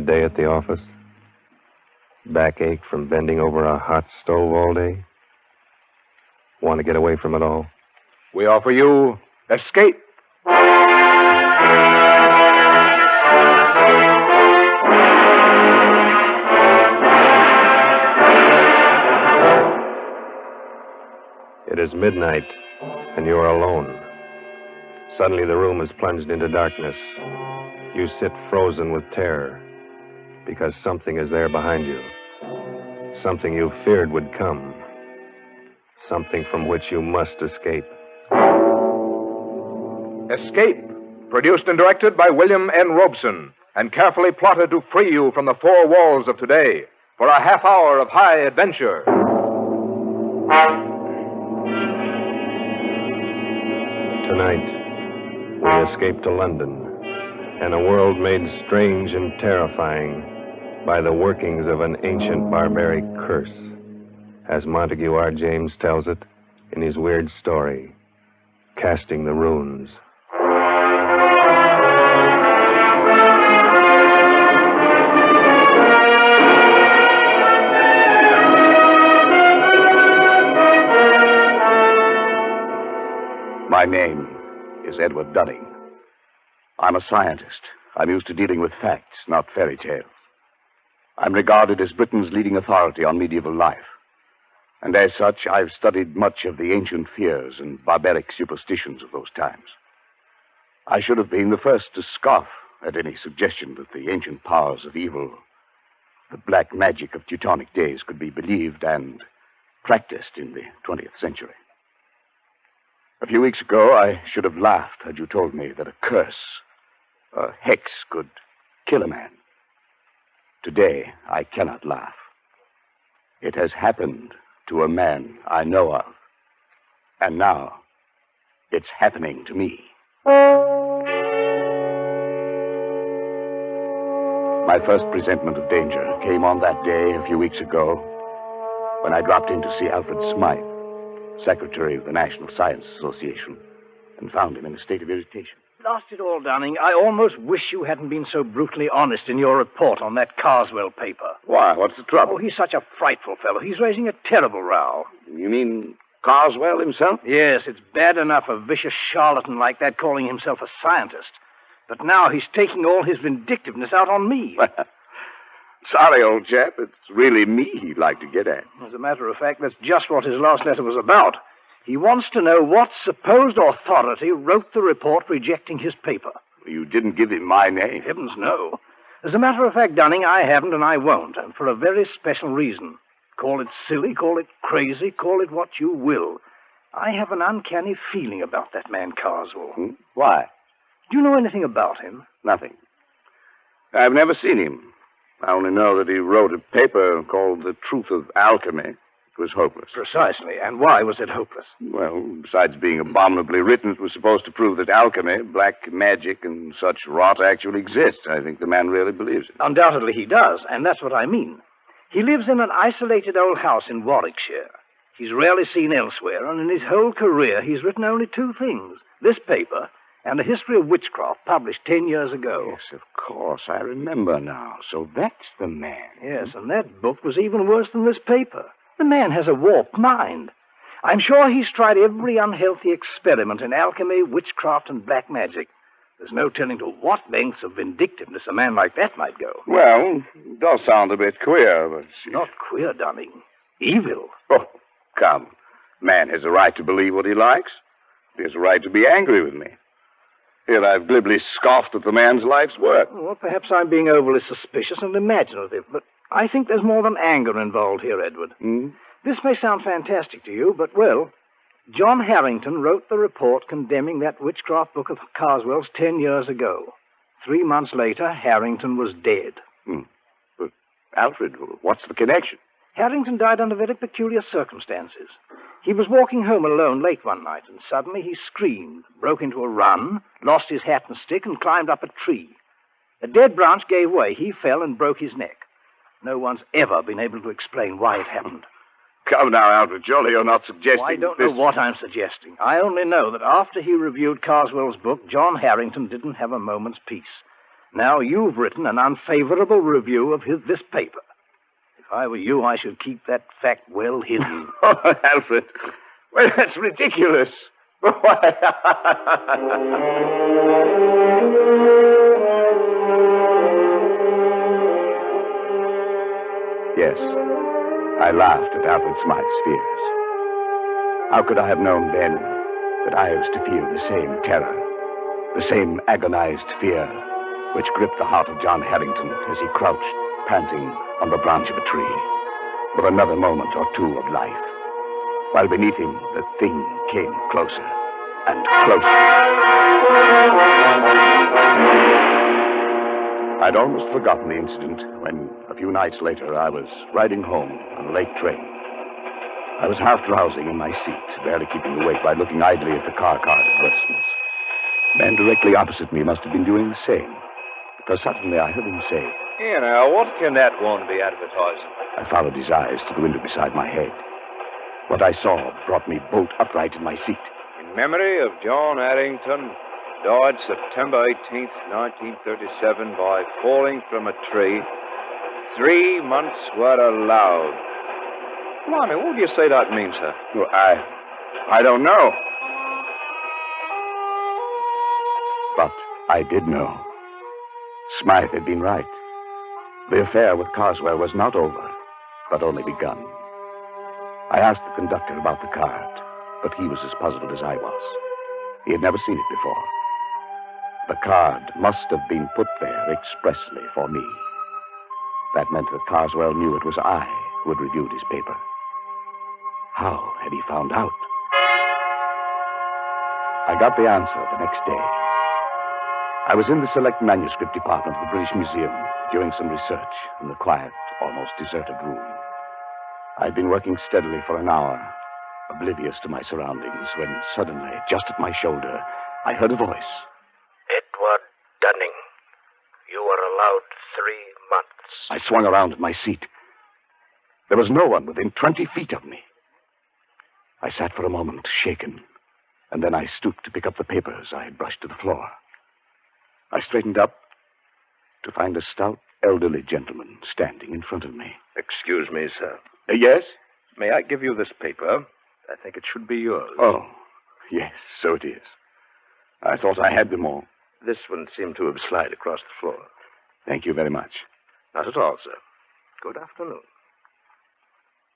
hard day at the office? Backache from bending over a hot stove all day? Want to get away from it all? We offer you escape. It is midnight, and you are alone. Suddenly the room is plunged into darkness. You sit frozen with terror, because something is there behind you. Something you feared would come. Something from which you must escape. Escape, produced and directed by William N. Robson, and carefully plotted to free you from the four walls of today for a half hour of high adventure. Tonight, we escape to London, and a world made strange and terrifying by the workings of an ancient barbaric curse, as Montague R. James tells it in his weird story, Casting the Runes. My name is Edward Dunning. I'm a scientist. I'm used to dealing with facts, not fairy tales. I'm regarded as Britain's leading authority on medieval life. And as such, I've studied much of the ancient fears and barbaric superstitions of those times. I should have been the first to scoff at any suggestion that the ancient powers of evil, the black magic of Teutonic days, could be believed and practiced in the 20th century. A few weeks ago, I should have laughed had you told me that a curse, a hex, could kill a man. Today, I cannot laugh. It has happened to a man I know of. And now, it's happening to me. My first presentiment of danger came on that day a few weeks ago when I dropped in to see Alfred Smythe, Secretary of the National Science Association, and found him in a state of irritation. Blast it all, Dunning. I almost wish you hadn't been so brutally honest in your report on that Karswell paper. Why? What's the trouble? Oh, he's such a frightful fellow. He's raising a terrible row. You mean Karswell himself? Yes, it's bad enough a vicious charlatan like that calling himself a scientist. But now he's taking all his vindictiveness out on me. Sorry, old chap. It's really me he'd like to get at. As a matter of fact, that's just what his last letter was about. He wants to know what supposed authority wrote the report rejecting his paper. You didn't give him my name. Heavens, no. As a matter of fact, Dunning, I haven't and I won't, and for a very special reason. Call it silly, call it crazy, call it what you will. I have an uncanny feeling about that man Karswell. Why? Do you know anything about him? Nothing. I've never seen him. I only know that he wrote a paper called The Truth of Alchemy. It was hopeless. Precisely. And why was it hopeless? Well, besides being abominably written, it was supposed to prove that alchemy, black magic, and such rot actually exists. I think the man really believes it. Undoubtedly he does, and that's what I mean. He lives in an isolated old house in Warwickshire. He's rarely seen elsewhere, and in his whole career he's written only two things. This paper and a history of witchcraft published 10 years ago. Yes, of course. I remember now. So that's the man. Yes, and that book was even worse than this paper. The man has a warped mind. I'm sure he's tried every unhealthy experiment in alchemy, witchcraft, and black magic. There's no telling to what lengths of vindictiveness a man like that might go. Well, it does sound a bit queer, but... Not queer, Dunning. Evil. Oh, come. Man has a right to believe what he likes. He has a right to be angry with me. Here I've glibly scoffed at the man's life's work. Well, perhaps I'm being overly suspicious and imaginative, but I think there's more than anger involved here, Edward. This may sound fantastic to you, but, well, John Harrington wrote the report condemning that witchcraft book of Karswell's 10 years ago. 3 months later, Harrington was dead. But, Alfred, what's the connection? Harrington died under very peculiar circumstances. He was walking home alone late one night, and suddenly he screamed, broke into a run, lost his hat and stick, and climbed up a tree. A dead branch gave way. He fell and broke his neck. No one's ever been able to explain why it happened. Come now, Alfred. Surely you're not suggesting... I don't know what I'm suggesting. I only know that after he reviewed Karswell's book, John Harrington didn't have a moment's peace. Now you've written an unfavorable review of this paper. If I were you, I should keep that fact well hidden. Oh, Alfred. Well, that's ridiculous. Why? Yes, I laughed at Alfred Smythe's fears. How could I have known then that I was to feel the same terror, the same agonized fear which gripped the heart of John Harrington as he crouched, panting, on the branch of a tree, for another moment or two of life, while beneath him the thing came closer and closer. I'd almost forgotten the incident when, a few nights later, I was riding home on a late train. I was half drowsing in my seat, barely keeping awake by looking idly at the car card advertisements. The man directly opposite me must have been doing the same, because suddenly I heard him say, "Here now, what can that one be advertising?" I followed his eyes to the window beside my head. What I saw brought me bolt upright in my seat. In memory of John Harrington, died September 18th, 1937, by falling from a tree. 3 months were allowed. Blimey, what do you say that means, sir? Well, I don't know. But I did know. Smythe had been right. The affair with Karswell was not over, but only begun. I asked the conductor about the card, but he was as puzzled as I was. He had never seen it before. The card must have been put there expressly for me. That meant that Karswell knew it was I who had reviewed his paper. How had he found out? I got the answer the next day. I was in the select manuscript department of the British Museum doing some research in the quiet, almost deserted room. I'd been working steadily for an hour, oblivious to my surroundings, when suddenly, just at my shoulder, I heard a voice. "Edward Dunning, you are allowed 3 months. I swung around in my seat. There was no one within 20 feet of me. I sat for a moment, shaken, and then I stooped to pick up the papers I had brushed to the floor. I straightened up to find a stout, elderly gentleman standing in front of me. Excuse me, sir. Yes? May I give you this paper? I think it should be yours. Oh, yes, so it is. I thought I had them all. This one seemed to have slid across the floor. Thank you very much. Not at all, sir. Good afternoon.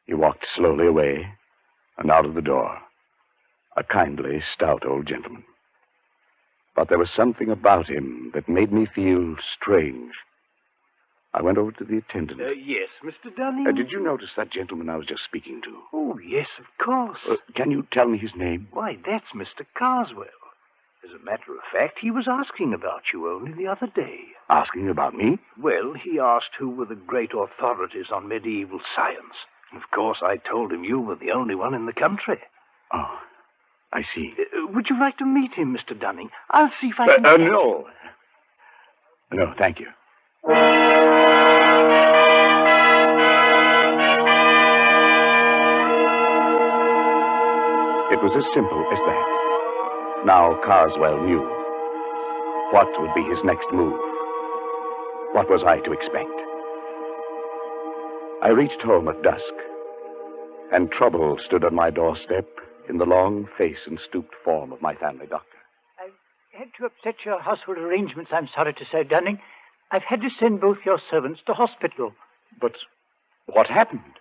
He walked slowly away and out of the door. A kindly, stout old gentleman. But there was something about him that made me feel strange. I went over to the attendant. Yes, Mr. Dunning? Did you notice that gentleman I was just speaking to? Oh, yes, of course. Can you tell me his name? Why, that's Mr. Karswell. As a matter of fact, he was asking about you only the other day. Asking about me? Well, he asked who were the great authorities on medieval science. And of course, I told him you were the only one in the country. Oh, I see. Would you like to meet him, Mr. Dunning? I'll see if I can... No. No, thank you. It was as simple as that. Now Karswell knew. What would be his next move? What was I to expect? I reached home at dusk, and trouble stood on my doorstep in the long face and stooped form of my family doctor. I've had to upset your household arrangements, I'm sorry to say, Dunning. I've had to send both your servants to hospital. But what happened?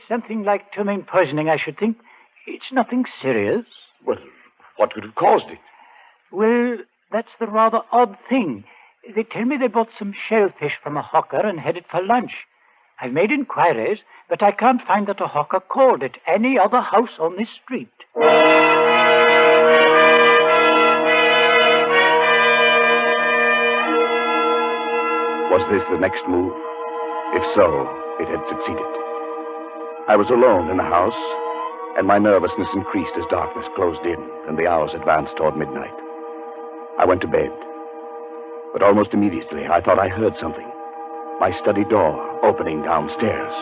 Something like ptomaine poisoning, I should think. It's nothing serious. Well, what could have caused it? Well, that's the rather odd thing. They tell me they bought some shellfish from a hawker and headed for lunch. I've made inquiries, but I can't find that a hawker called at any other house on this street. Was this the next move? If so, it had succeeded. I was alone in the house, and my nervousness increased as darkness closed in and the hours advanced toward midnight. I went to bed, but almost immediately I thought I heard something. My study door opening downstairs.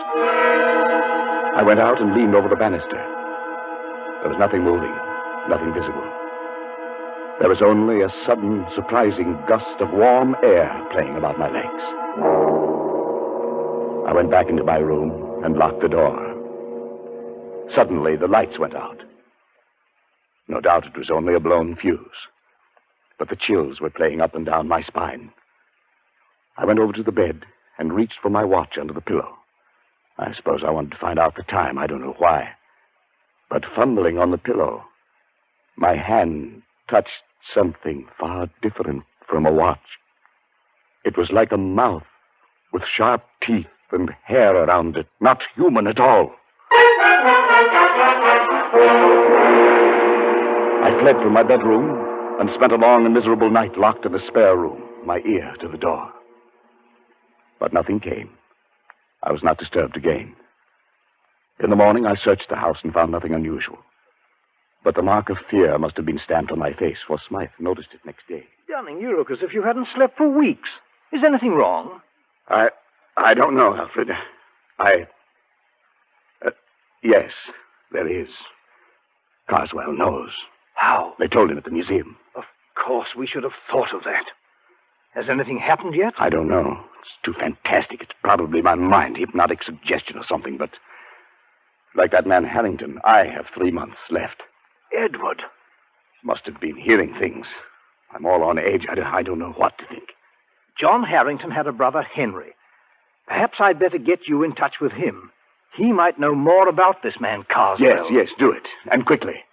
I went out and leaned over the banister. There was nothing moving, nothing visible. There was only a sudden, surprising gust of warm air playing about my legs. I went back into my room and locked the door. Suddenly, the lights went out. No doubt it was only a blown fuse, but the chills were playing up and down my spine. I went over to the bed and reached for my watch under the pillow. I suppose I wanted to find out the time. I don't know why. But fumbling on the pillow, my hand touched something far different from a watch. It was like a mouth with sharp teeth and hair around it, not human at all. I fled from my bedroom and spent a long and miserable night locked in a spare room, my ear to the door. But nothing came. I was not disturbed again. In the morning, I searched the house and found nothing unusual. But the mark of fear must have been stamped on my face, for Smythe noticed it next day. Dunning, you look as if you hadn't slept for weeks. Is anything wrong? I don't know, Alfred. Yes, there is. Karswell knows. How? They told him at the museum. Of course, we should have thought of that. Has anything happened yet? I don't know. It's too fantastic. It's probably my mind, hypnotic suggestion or something, but like that man Harrington, I have 3 months left. Edward. Must have been hearing things. I'm all on edge. I don't know what to think. John Harrington had a brother, Henry. Perhaps I'd better get you in touch with him. He might know more about this man, Karswell. Yes, do it. And quickly.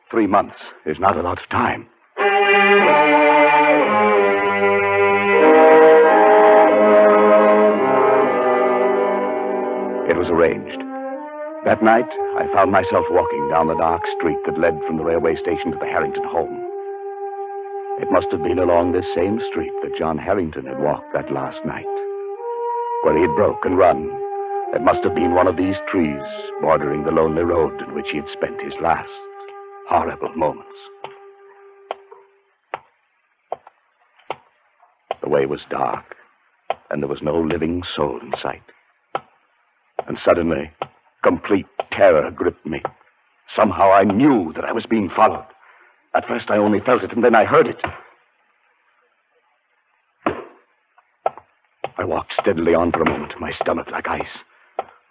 3 months is not a lot of time. It was arranged. That night, I found myself walking down the dark street that led from the railway station to the Harrington home. It must have been along this same street that John Harrington had walked that last night. Where he had broke and run, it must have been one of these trees bordering the lonely road in which he had spent his last horrible moments. The way was dark, and there was no living soul in sight. And suddenly, complete terror gripped me. Somehow I knew that I was being followed. At first I only felt it, and then I heard it. I walked steadily on for a moment, my stomach like ice.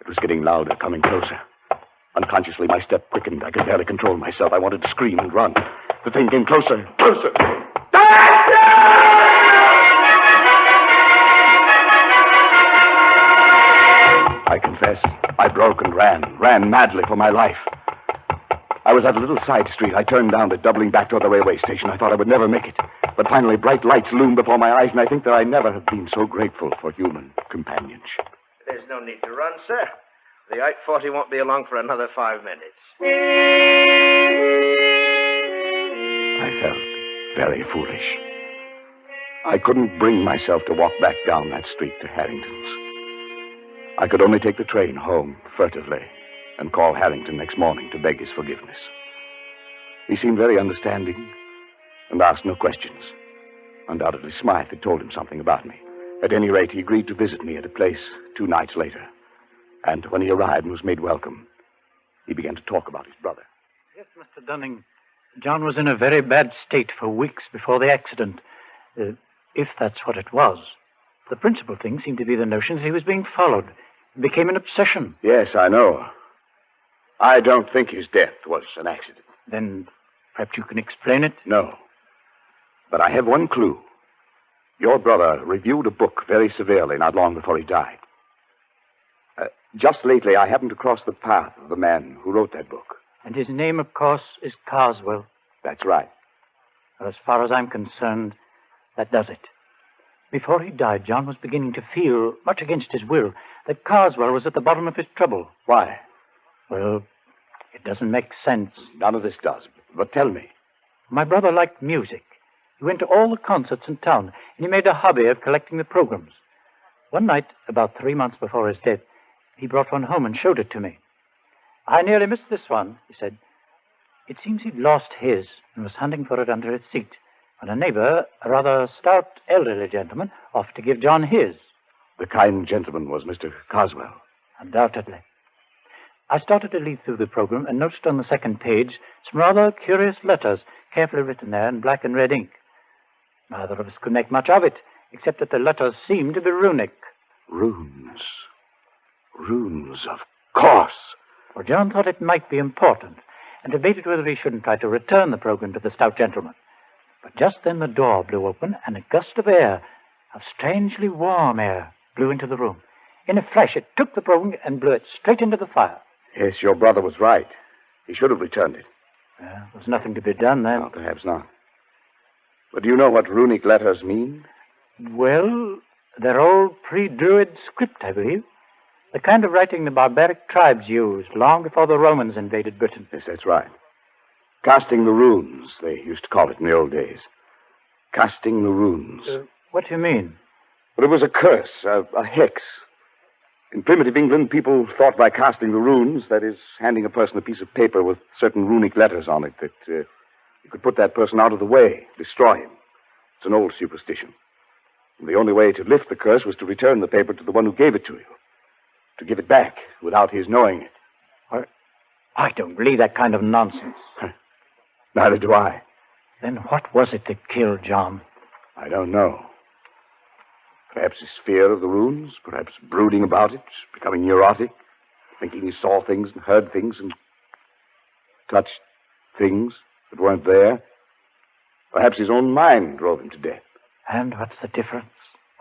It was getting louder, coming closer. Unconsciously, my step quickened. I could barely control myself. I wanted to scream and run. The thing came closer, closer. I confess, I broke and ran madly for my life. I was at a little side street. I turned down it, doubling back toward the railway station. I thought I would never make it. But finally, bright lights loomed before my eyes, and I think that I never have been so grateful for human companionship. There's no need to run, sir. The 840 won't be along for another 5 minutes. I felt very foolish. I couldn't bring myself to walk back down that street to Harrington's. I could only take the train home furtively and call Harrington next morning to beg his forgiveness. He seemed very understanding and asked no questions. Undoubtedly, Smythe had told him something about me. At any rate, he agreed to visit me at a place 2 nights later. And when he arrived and was made welcome, he began to talk about his brother. Yes, Mr. Dunning. John was in a very bad state for weeks before the accident, if that's what it was. The principal thing seemed to be the notion that he was being followed. It became an obsession. Yes, I know. I don't think his death was an accident. Then perhaps you can explain it? No. But I have one clue. Your brother reviewed a book very severely not long before he died. Just lately, I happened to cross the path of the man who wrote that book. And his name, of course, is Karswell. That's right. Well, as far as I'm concerned, that does it. Before he died, John was beginning to feel, much against his will, that Karswell was at the bottom of his trouble. Why? Well, it doesn't make sense. None of this does. But tell me. My brother liked music. He went to all the concerts in town, and he made a hobby of collecting the programs. One night, about 3 months before his death, he brought one home and showed it to me. I nearly missed this one, he said. It seems he'd lost his and was hunting for it under his seat, when a neighbor, a rather stout elderly gentleman, offered to give John his. The kind gentleman was Mr. Karswell. Undoubtedly. I started to leaf through the program and noticed on the second page some rather curious letters, carefully written there in black and red ink. Neither of us could make much of it, except that the letters seemed to be runic. Runes. Runes, of course. Well, John thought it might be important, and debated whether he shouldn't try to return the program to the stout gentleman. But just then the door blew open, and a gust of air, of strangely warm air, blew into the room. In a flash, it took the program and blew it straight into the fire. Yes, your brother was right. He should have returned it. There was nothing to be done then. No, perhaps not. But do you know what runic letters mean? Well, they're old pre-Druid script, I believe. The kind of writing the barbaric tribes used long before the Romans invaded Britain. Yes, that's right. Casting the runes, they used to call it in the old days. Casting the runes. What do you mean? But it was a curse, a hex. In primitive England, people thought by casting the runes, that is, handing a person a piece of paper with certain runic letters on it, that you could put that person out of the way, destroy him. It's an old superstition. And the only way to lift the curse was to return the paper to the one who gave it to you. To give it back without his knowing it. I don't believe that kind of nonsense. Neither do I. Then what was it that killed John? I don't know. Perhaps his fear of the runes, perhaps brooding about it, becoming neurotic, thinking he saw things and heard things and touched things that weren't there. Perhaps his own mind drove him to death. And what's the difference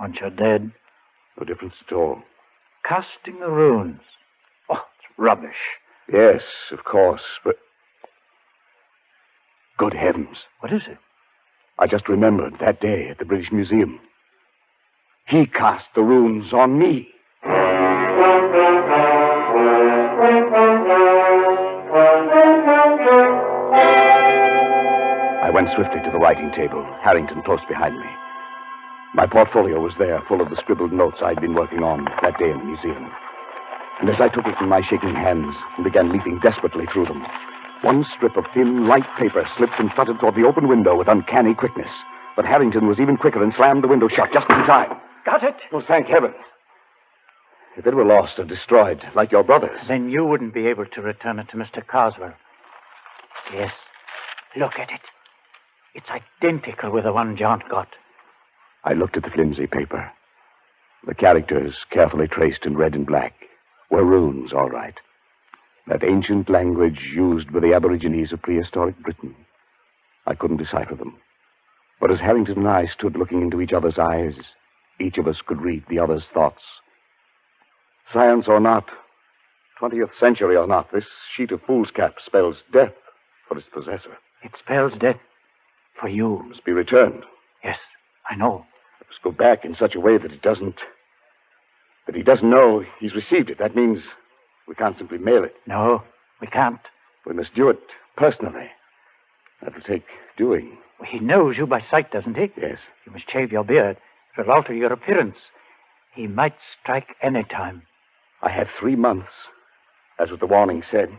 once you're dead? No difference at all. Casting the runes. Oh, it's rubbish. Yes, of course, but... Good heavens. What is it? I just remembered that day at the British Museum. He cast the runes on me. I went swiftly to the writing table, Harrington close behind me. My portfolio was there, full of the scribbled notes I'd been working on that day in the museum. And as I took it in my shaking hands and began leaping desperately through them, one strip of thin, light paper slipped and fluttered toward the open window with uncanny quickness. But Harrington was even quicker and slammed the window shut just in time. Got it? Oh, thank heaven. If it were lost or destroyed, like your brother's... Then you wouldn't be able to return it to Mr. Karswell. Yes. Look at it. It's identical with the one John got. I looked at the flimsy paper. The characters, carefully traced in red and black, were runes, all right. That ancient language used by the Aborigines of prehistoric Britain. I couldn't decipher them. But as Harrington and I stood looking into each other's eyes, each of us could read the other's thoughts. Science or not, 20th century or not, this sheet of foolscap spells death for its possessor. It spells death for you. It must be returned. Yes, I know. It must go back in such a way that he doesn't know he's received it. That means we can't simply mail it. No, we can't. We must do it personally. That'll take doing. Well, he knows you by sight, doesn't he? Yes. You must shave your beard. It'll alter your appearance. He might strike any time. I have 3 months. That's what the warning said.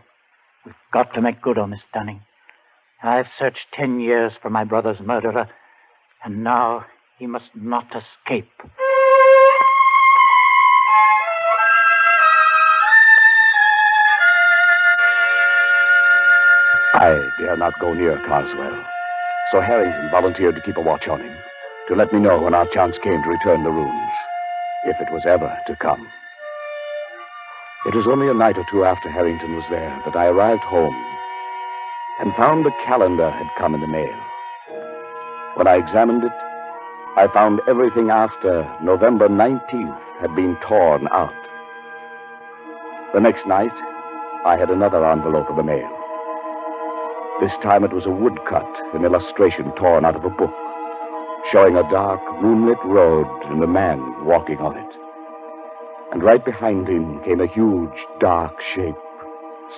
We've got to make good on this, Dunning. I've searched 10 years for my brother's murderer, and now he must not escape. I dare not go near Karswell, so Harrington volunteered to keep a watch on him, to let me know when our chance came to return the runes, if it was ever to come. It was only a night or two after Harrington was there that I arrived home and found the calendar had come in the mail. When I examined it, I found everything after November 19th had been torn out. The next night, I had another envelope of the mail. This time it was a woodcut, an illustration torn out of a book, showing a dark, moonlit road and a man walking on it. And right behind him came a huge, dark shape,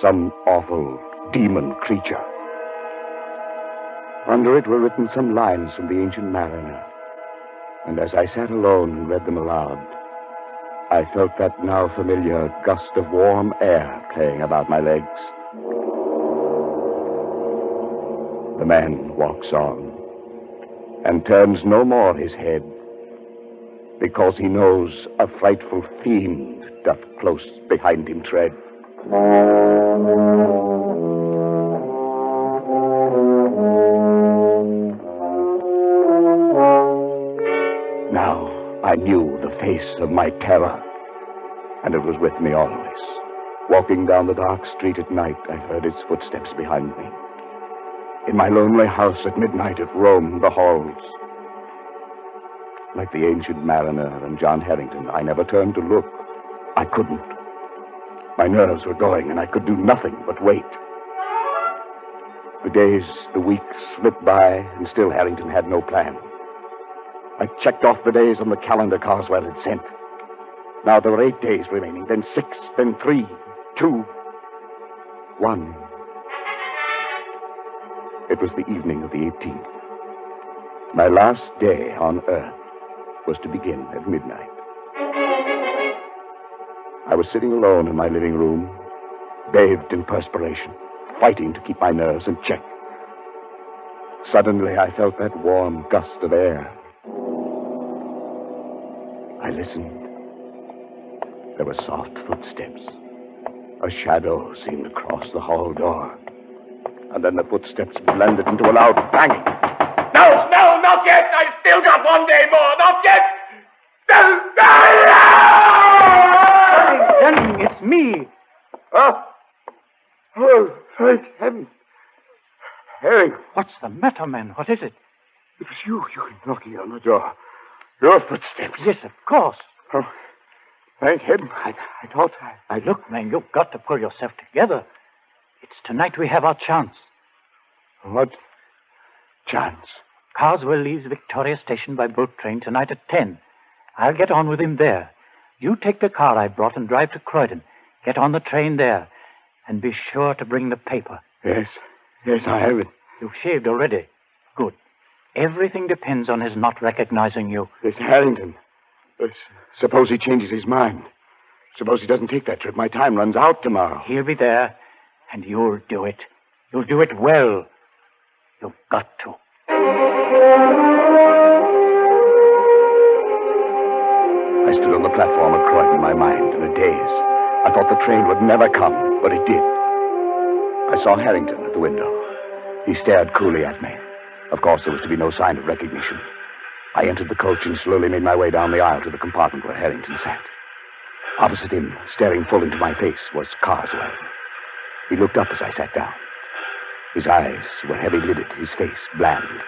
some awful demon creature. Under it were written some lines from the Ancient Mariner, and as I sat alone and read them aloud, I felt that now familiar gust of warm air playing about my legs. The man walks on and turns no more his head, because he knows a frightful fiend doth close behind him tread. Now I knew the face of my terror, and it was with me always. Walking down the dark street at night, I heard its footsteps behind me. In my lonely house at midnight, it roamed the halls. Like the ancient mariner and John Harrington, I never turned to look. I couldn't. My nerves were going, and I could do nothing but wait. The days, the weeks slipped by, and still Harrington had no plan. I checked off the days on the calendar Karswell had sent. Now there were 8 days remaining, then 6, then 3, 2, 1. It was the evening of the 18th. My last day on Earth was to begin at midnight. I was sitting alone in my living room, bathed in perspiration, fighting to keep my nerves in check. Suddenly, I felt that warm gust of air. I listened. There were soft footsteps. A shadow seemed to cross the hall door. And then the footsteps blended into a loud banging. No, not yet! I've still got 1 day more! Not yet! Dunning, it's me! Oh, thank heaven. Harry. What's the matter, man? What is it? It was you knocking on the door. Your footsteps. Yes, of course. Oh, thank heaven. I thought I... Look, man, you've got to pull yourself together. It's tonight we have our chance. What chance? Karswell leaves Victoria Station by boat train tonight at 10. I'll get on with him there. You take the car I brought and drive to Croydon. Get on the train there. And be sure to bring the paper. Yes, I have it. You've shaved already. Good. Everything depends on his not recognizing you. It's Harrington. Suppose he changes his mind. Suppose he doesn't take that trip. My time runs out tomorrow. He'll be there, and you'll do it. You'll do it well. You've got to. I stood on the platform at Croydon, my mind in a daze. I thought the train would never come, but it did. I saw Harrington at the window. He stared coolly at me. Of course, there was to be no sign of recognition. I entered the coach and slowly made my way down the aisle to the compartment where Harrington sat. Opposite him, staring full into my face, was Karswell. He looked up as I sat down. His eyes were heavy-lidded, his face bland.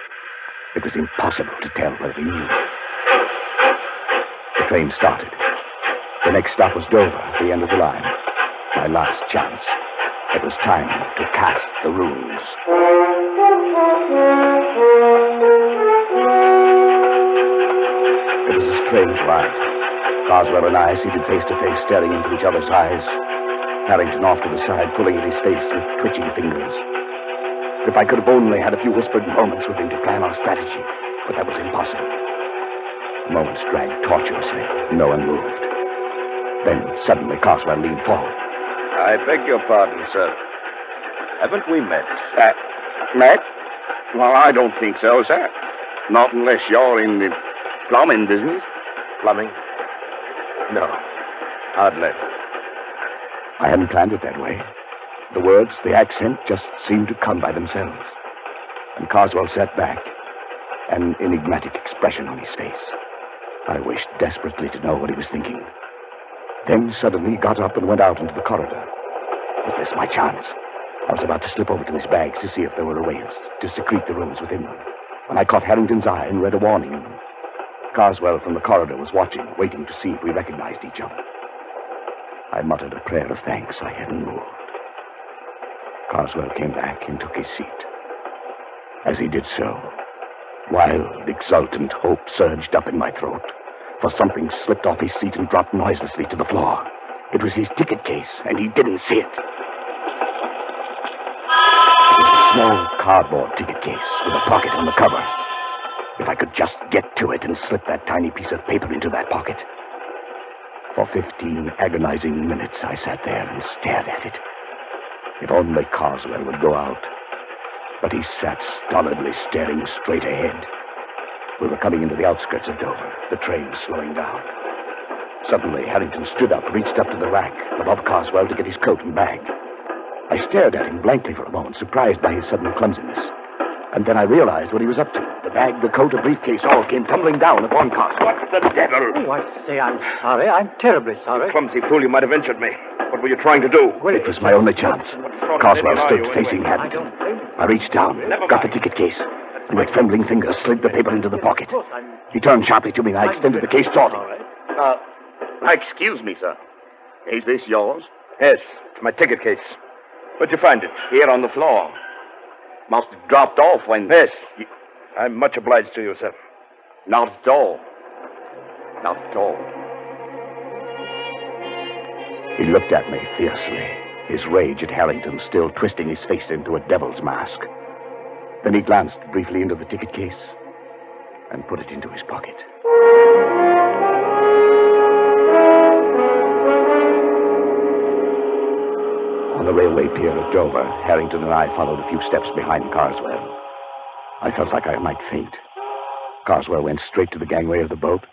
It was impossible to tell whether he knew. The train started. The next stop was Dover, the end of the line. My last chance. It was time to cast the runes. It was a strange ride. Karswell and I seated face to face, staring into each other's eyes. Harrington off to the side, pulling at his face with twitching fingers. If I could have only had a few whispered moments with him to plan our strategy, but that was impossible. The moments dragged tortuously. No one moved. Then suddenly Karswell leaned forward. I beg your pardon, sir. Haven't we met? Met? Well, I don't think so, sir. Not unless you're in the plumbing business. Plumbing? No, hardly. I hadn't planned it that way. The words, the accent, just seemed to come by themselves. And Karswell sat back, an enigmatic expression on his face. I wished desperately to know what he was thinking. Then suddenly he got up and went out into the corridor. Was this my chance? I was about to slip over to his bags to see if there were ways to secrete the rooms within them, when I caught Harrington's eye and read a warning in them. Karswell from the corridor was watching, waiting to see if we recognized each other. I muttered a prayer of thanks I hadn't moved. Karswell came back and took his seat. As he did so, wild, exultant hope surged up in my throat, for something slipped off his seat and dropped noiselessly to the floor. It was his ticket case, and he didn't see it. It was a small cardboard ticket case with a pocket on the cover. If I could just get to it and slip that tiny piece of paper into that pocket. For 15 agonizing minutes, I sat there and stared at it. If only Karswell would go out. But he sat stolidly staring straight ahead. We were coming into the outskirts of Dover, the train slowing down. Suddenly, Harrington stood up, reached up to the rack above Karswell to get his coat and bag. I stared at him blankly for a moment, surprised by his sudden clumsiness. And then I realized what he was up to. The bag, the coat, a briefcase, all came tumbling down upon Karswell. What the devil? Oh, I say, I'm sorry. I'm terribly sorry. Clumsy fool, you might have injured me. What were you trying to do? Well, it was my only chance. Karswell stood facing Harrington. I reached down, got the ticket case, and with trembling fingers slid the paper into the pocket. He turned sharply to me, and I extended the case toward him. Excuse me, sir. Is this yours? Yes, it's my ticket case. Where'd you find it? Here on the floor. Must have dropped off when... Yes. I'm much obliged to you, sir. Not at all. Not at all. He looked at me fiercely, his rage at Harrington still twisting his face into a devil's mask. Then he glanced briefly into the ticket case and put it into his pocket. On the railway pier at Dover, Harrington and I followed a few steps behind Karswell. I felt like I might faint. Karswell went straight to the gangway of the boat,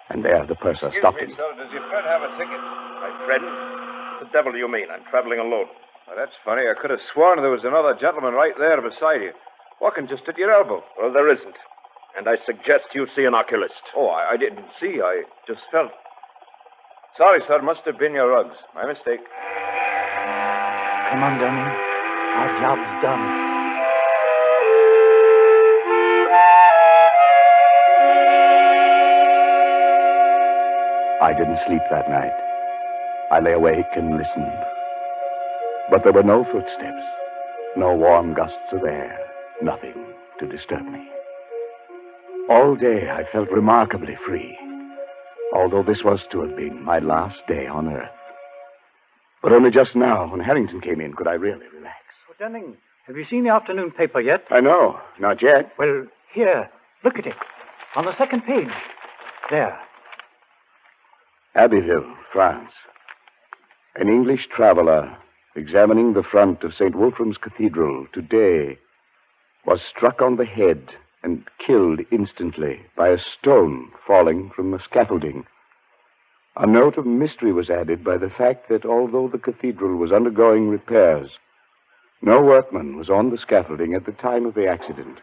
and there the purser stopped him. Sir, does your friend have a ticket? My friend? What the devil do you mean? I'm traveling alone. Well, that's funny. I could have sworn there was another gentleman right there beside you, walking just at your elbow. Well, there isn't. And I suggest you see an oculist. Oh, I didn't see. I just felt. Sorry, sir. Must have been your rugs. My mistake. Come on, Dunning. Our job's done. I didn't sleep that night. I lay awake and listened. But there were no footsteps, no warm gusts of air, nothing to disturb me. All day I felt remarkably free, although this was to have been my last day on Earth. But only just now, when Harrington came in, could I really relax. Oh, Dunning, have you seen the afternoon paper yet? I know, not yet. Well, here, look at it. On the second page. There. Abbeville, France. An English traveler examining the front of St. Wolfram's Cathedral today was struck on the head and killed instantly by a stone falling from the scaffolding. A note of mystery was added by the fact that although the cathedral was undergoing repairs, no workman was on the scaffolding at the time of the accident.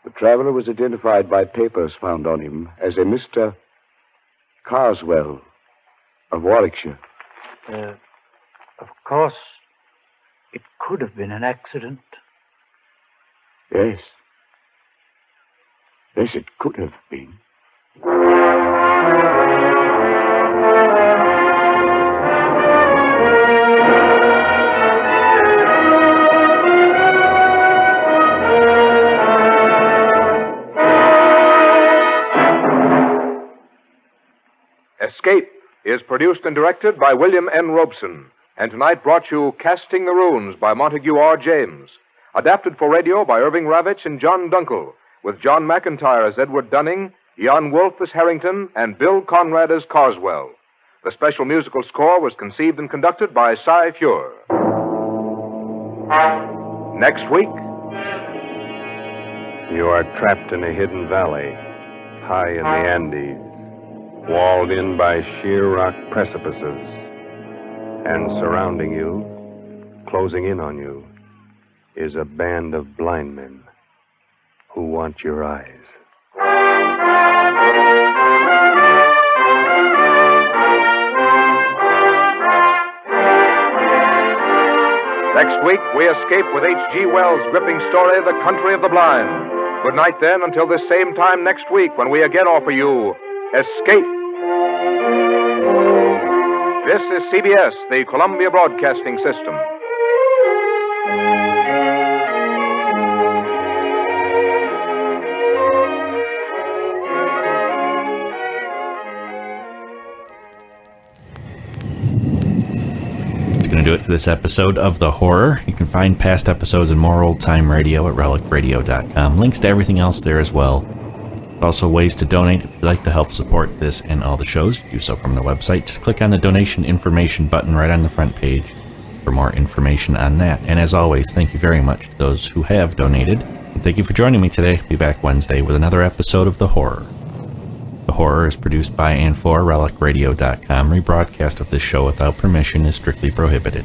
The traveler was identified by papers found on him as a Mr. Karswell of Warwickshire. Of course, it could have been an accident. Yes. Yes, it could have been. Escape is produced and directed by William N. Robson, and tonight brought you Casting the Runes by Montague R. James, adapted for radio by Irving, Ravetch, and John Dunkel, with John McIntire as Edward Dunning, Jan Wolfe as Harrington, and Bill Conrad as Karswell. The special musical score was conceived and conducted by Cy Fure. Next week, you are trapped in a hidden valley, high in the Andes, walled in by sheer rock precipices, and surrounding you, closing in on you, is a band of blind men who want your eyes. next week we escape with H.G. Wells' gripping story, The Country of the Blind. Good night, then, until this same time next week when we again offer you Escape. This is CBS, the Columbia Broadcasting System. That's going to do it for this episode of The Horror. You can find past episodes and more old-time radio at relicradio.com. Links to everything else there as well. Also ways to donate if you'd like to help support this and all the shows. Do so from the website. Just click on the donation information button right on the front page for more information on that. And as always, thank you very much to those who have donated. And thank you for joining me today. Be back Wednesday with another episode of The Horror. The Horror is produced by and for RelicRadio.com. Rebroadcast of this show without permission is strictly prohibited.